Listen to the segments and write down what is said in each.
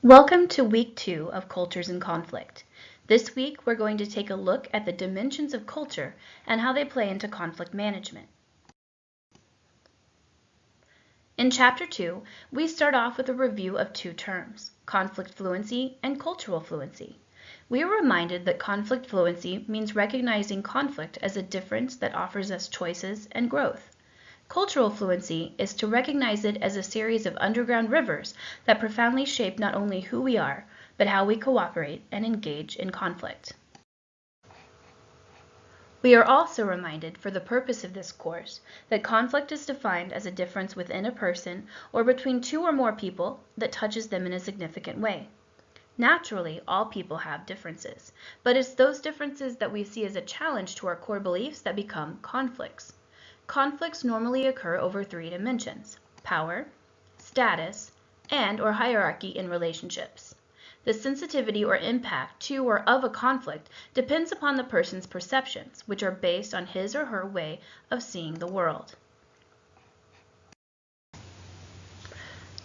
Welcome to week 2 of Cultures in Conflict. This week we're going to take a look at the dimensions of culture and how they play into conflict management. In Chapter 2, we start off with a review of two terms, conflict fluency and cultural fluency. We are reminded that conflict fluency means recognizing conflict as a difference that offers us choices and growth. Cultural fluency is to recognize it as a series of underground rivers that profoundly shape not only who we are, but how we cooperate and engage in conflict. We are also reminded, for the purpose of this course, that conflict is defined as a difference within a person or between two or more people that touches them in a significant way. Naturally, all people have differences, but it's those differences that we see as a challenge to our core beliefs that become conflicts. Conflicts normally occur over three dimensions: power, status, and/or hierarchy in relationships. The sensitivity or impact to or of a conflict depends upon the person's perceptions, which are based on his or her way of seeing the world.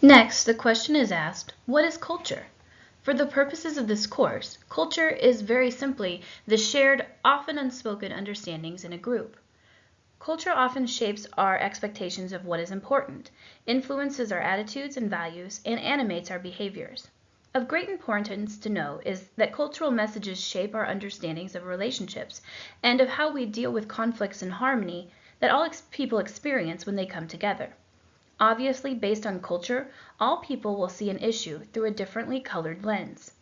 Next, the question is asked, what is culture? For the purposes of this course, culture is very simply the shared, often unspoken understandings in a group. Culture often shapes our expectations of what is important, influences our attitudes and values, and animates our behaviors. Of great importance to know is that cultural messages shape our understandings of relationships and of how we deal with conflicts and harmony that all people experience when they come together. Obviously, based on culture, all people will see an issue through a differently colored lens.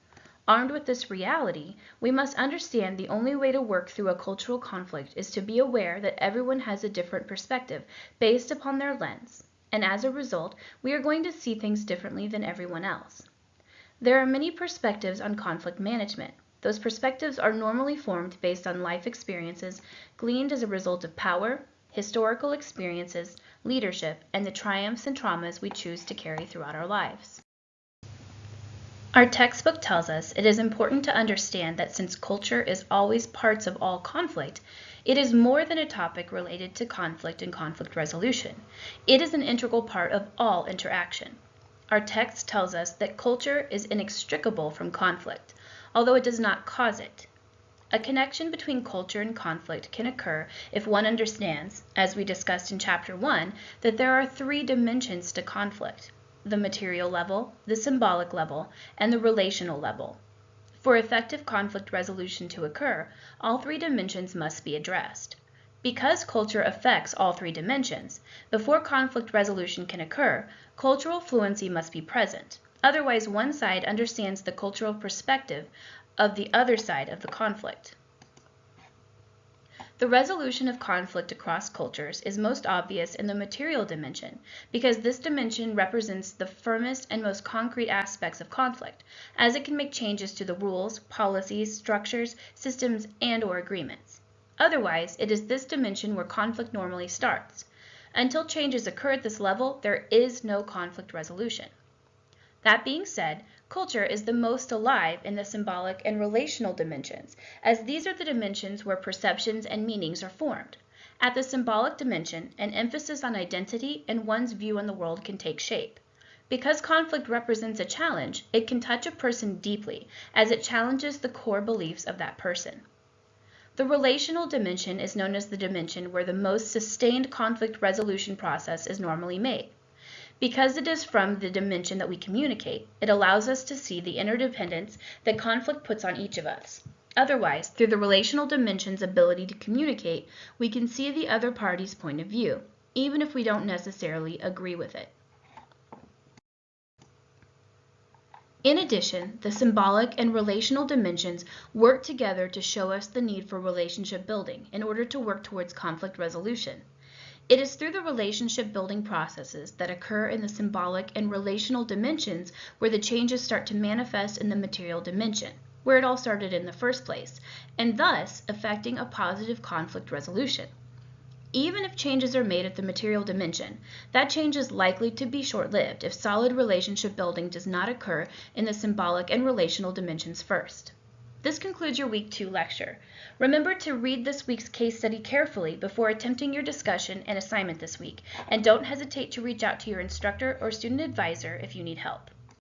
Armed with this reality, we must understand the only way to work through a cultural conflict is to be aware that everyone has a different perspective based upon their lens, and as a result, we are going to see things differently than everyone else. There are many perspectives on conflict management. Those perspectives are normally formed based on life experiences gleaned as a result of power, historical experiences, leadership, and the triumphs and traumas we choose to carry throughout our lives. Our textbook tells us it is important to understand that since culture is always parts of all conflict, it is more than a topic related to conflict and conflict resolution. It is an integral part of all interaction. Our text tells us that culture is inextricable from conflict, although it does not cause it. A connection between culture and conflict can occur if one understands, as we discussed in Chapter 1, that there are three dimensions to conflict: the material level, the symbolic level, and the relational level. For effective conflict resolution to occur, all three dimensions must be addressed. Because culture affects all three dimensions, before conflict resolution can occur, cultural fluency must be present. Otherwise, one side understands the cultural perspective of the other side of the conflict. The resolution of conflict across cultures is most obvious in the material dimension, because this dimension represents the firmest and most concrete aspects of conflict, as it can make changes to the rules, policies, structures, systems, and/or agreements. Otherwise, it is this dimension where conflict normally starts. Until changes occur at this level, there is no conflict resolution. That being said, culture is the most alive in the symbolic and relational dimensions, as these are the dimensions where perceptions and meanings are formed. At the symbolic dimension, an emphasis on identity and one's view on the world can take shape. Because conflict represents a challenge, it can touch a person deeply, as it challenges the core beliefs of that person. The relational dimension is known as the dimension where the most sustained conflict resolution process is normally made. Because it is from the dimension that we communicate, it allows us to see the interdependence that conflict puts on each of us. Otherwise, through the relational dimension's ability to communicate, we can see the other party's point of view, even if we don't necessarily agree with it. In addition, the symbolic and relational dimensions work together to show us the need for relationship building in order to work towards conflict resolution. It is through the relationship building processes that occur in the symbolic and relational dimensions where the changes start to manifest in the material dimension, where it all started in the first place, and thus affecting a positive conflict resolution. Even if changes are made at the material dimension, that change is likely to be short-lived if solid relationship building does not occur in the symbolic and relational dimensions first. This concludes your Week 2 lecture. Remember to read this week's case study carefully before attempting your discussion and assignment this week, and don't hesitate to reach out to your instructor or student advisor if you need help.